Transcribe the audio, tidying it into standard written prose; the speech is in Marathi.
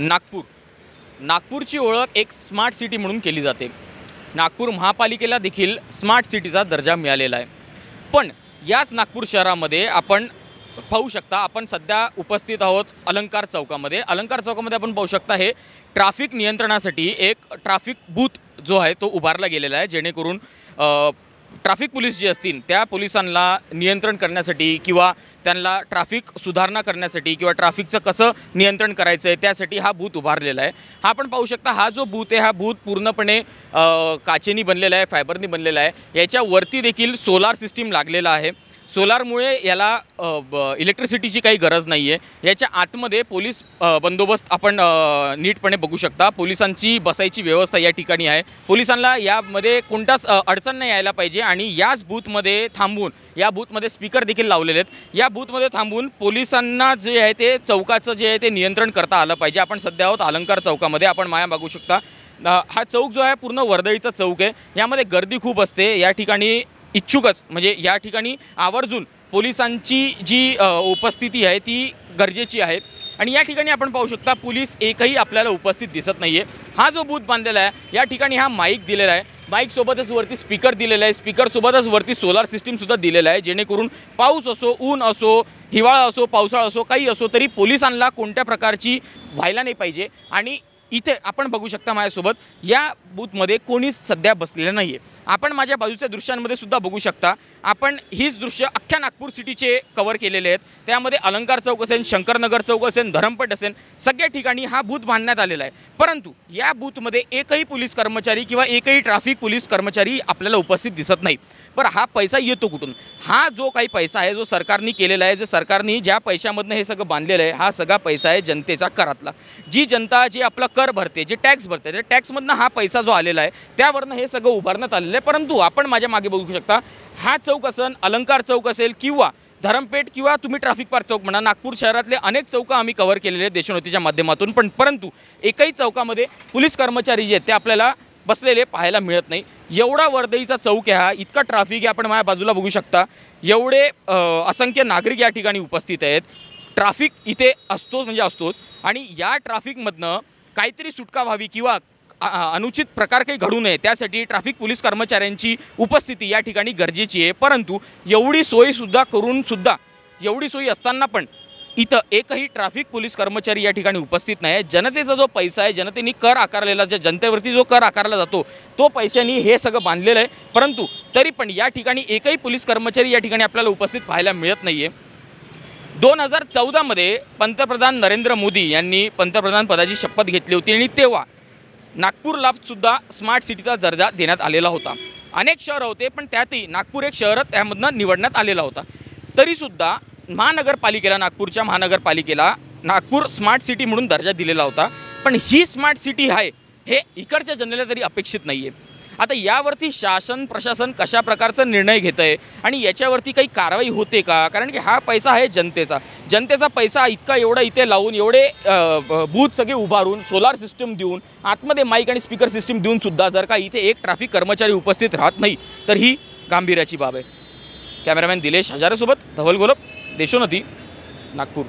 नागपूरची ओळख एक स्मार्ट सिटी म्हणून केली जाते। नागपूर महापालिकेला देखील स्मार्ट सिटीचा दर्जा मिळालेला आहे। पण याच नागपूर शहरामध्ये आपण पाहू शकता, आपण सध्या उपस्थित आहोत अलंकार चौकामध्ये। अलंकार चौकामध्ये आपण पाहू शकता हे ट्रॅफिक नियंत्रणासाठी एक ट्रॅफिक बूथ जो आहे तो उभारला गेलेला आहे, जेणेकरून ट्रॅफिक पोलीस जे असतील त्या पोलिसांना नियंत्रण करण्यासाठी किंवा त्यांना ट्रॅफिक सुधारणा करण्यासाठी किंवा ट्रॅफिकचं कसं नियंत्रण करायचं आहे त्यासाठी हा बूथ उभारलेला आहे। हा आपण पाहू शकता, हा जो बूथ आहे हा बूथ पूर्णपणे काचेनी बनलेला आहे, फायबरनी बनलेला आहे। याच्यावरती देखील सोलार सिस्टीम लागलेला आहे। सोलारमुळे याला इलेक्ट्रिसिटीची काही गरज नाही आहे। याच्या आतमध्ये पोलीस बंदोबस्त आपण नीटपणे बघू शकता। पोलिसांची बसायची व्यवस्था या ठिकाणी आहे। पोलिसांना यामध्ये कोणताच अडचण नाही यायला पाहिजे आणि याच बूथमध्ये थांबून, या बूथमध्ये स्पीकर देखील लावलेले आहेत। या बूथमध्ये थांबून पोलिसांना जे आहे ते चौकाचं जे आहे ते नियंत्रण करता आलं पाहिजे। आपण सध्या आहोत अलंकार चौकामध्ये। आपण माया बघू शकता, हा चौक जो आहे पूर्ण वर्दळीचा चौक आहे। यामध्ये गर्दी खूप असते। या ठिकाणी इच्छुकच म्हणजे या ठिकाणी आवर्जून पोलिसांची जी उपस्थिती आहे ती गरजेची आहे। आणि या ठिकाणी आपण पाहू शकता पोलीस एकही आपल्याला उपस्थित दिसत नाही आहे। हा जो बूथ बांधलेला आहे या ठिकाणी हा माईक दिलेला आहे। माईकसोबतच वरती स्पीकर दिलेला आहे। स्पीकरसोबतच वरती सोलार सिस्टीमसुद्धा दिलेला आहे, जेणेकरून पाऊस असो, ऊन असो, हिवाळा असो, पावसाळा असो, काही असो तरी पोलिसांना कोणत्या प्रकारची व्हायला नाही पाहिजे। आणि इथे आपण बघू शकता माझ्यासोबत या बूथमध्ये कोणीच सध्या बसलेलं नाही आहे। आपण माझ्या बाजूच्या दृश्यांमध्ये सुद्धा बघू शकता। आपण हीच दृश्य अख्ख्या नागपूर सिटीचे कव्हर केलेले आहेत। त्यामध्ये अलंकार चौक असेल, शंकरनगर चौक असेल, धरमपट असेल, सगळ्या ठिकाणी हा बूथ बांधण्यात आलेला आहे। परंतु या बूथमध्ये एकही पोलीस कर्मचारी किंवा एकही ट्रॅफिक पोलीस कर्मचारी आपल्याला उपस्थित दिसत नाही। पर हा पैसा येतो कुठून? हा जो काही पैसा आहे जो सरकारने केलेला आहे, जे सरकारने ज्या पैशामधनं हे सगळं बांधलेलं आहे, हा सगळा पैसा आहे जनतेचा करातला। जी जनता जी आपला कर भरते, जे टॅक्स भरते, त्या टॅक्समधनं हा पैसा जो आलेला आहे त्यावरनं हे सगळं उभारण्यात आलेलं आहे। परंतु आपण माझ्या मागे बघू शकता, हा चौक असेल, अलंकार चौक असेल किंवा धरमपेठ किंवा तुम्ही ट्रॅफिक पार्क चौक म्हणा, नागपूर शहरातले अनेक चौक आम्ही कव्हर केलेले आहेत देशोन्नतीच्या माध्यमातून। परंतु एकही चौकामध्ये पोलीस कर्मचारी जे आहेत ते आपल्याला बसलेले पाहायला मिळत नाही। एवढा वर्दळीचा चौक आहे हा, इतका ट्रॅफिक आहे। आपण माझ्या बाजूला बघू शकता, एवढे असंख्य नागरिक या ठिकाणी उपस्थित आहेत। ट्रॅफिक इथे असतोच म्हणजे असतोच आणि या ट्रॅफिकमधनं काहीतरी सुटका व्हावी किंवा अनुचित प्रकार काही घडू नये त्यासाठी ट्रॅफिक पोलीस कर्मचाऱ्यांची उपस्थिती या ठिकाणी गरजेची आहे। परंतु एवढी सोयीसुद्धा करून सुद्धा, एवढी सोयी असताना पण इथं एकही ट्रॅफिक पोलीस कर्मचारी या ठिकाणी उपस्थित नाही आहे। जनतेचा जो पैसा आहे, जनतेने कर आकारलेला, ज्या जनतेवरती जो कर आकारला जातो तो पैशाने हे सगळं बांधलेलं आहे। परंतु तरी पण या ठिकाणी एकही पोलीस कर्मचारी या ठिकाणी आपल्याला उपस्थित पाहायला मिळत नाही आहे। 2014 मध्ये पंतप्रधान नरेंद्र मोदी यांनी पंतप्रधान पदाची शपथ घेतली होती आणि तेव्हा नागपूरला सुद्धा स्मार्ट सिटीचा दर्जा देण्यात आलेला होता। अनेक शहर होते पण त्यातही नागपूर एक शहर त्यामधनं निवडण्यात आलेला होता। तरीसुद्धा महानगरपालिकेला, नागपूरच्या महानगरपालिकेला नागपूर स्मार्ट सिटी म्हणून दर्जा दिलेला होता। पण ही स्मार्ट सिटी आहे हे इकडच्या जनतेला तरी अपेक्षित नाही आहे। आता यावरती शासन प्रशासन कशा प्रकारचा निर्णय घेत आहे आणि याच्यावरती काही कारवाई होते का? कारण की हा पैसा आहे जनतेचा पैसा इतका एवढा इथे लावून, एवढे बूथ सगळे उभारून, सोलार सिस्टम देऊन, आतमध्ये माईक आणि स्पीकर सिस्टम देऊन सुद्धा जर का इथे एक ट्रॅफिक कर्मचारी उपस्थित राहत नाही तर ही गांभीर्याची बाब आहे। कॅमेरामॅन दिलेश हजारेसोबत धवल गोलप, देशोन्नती, नागपूर।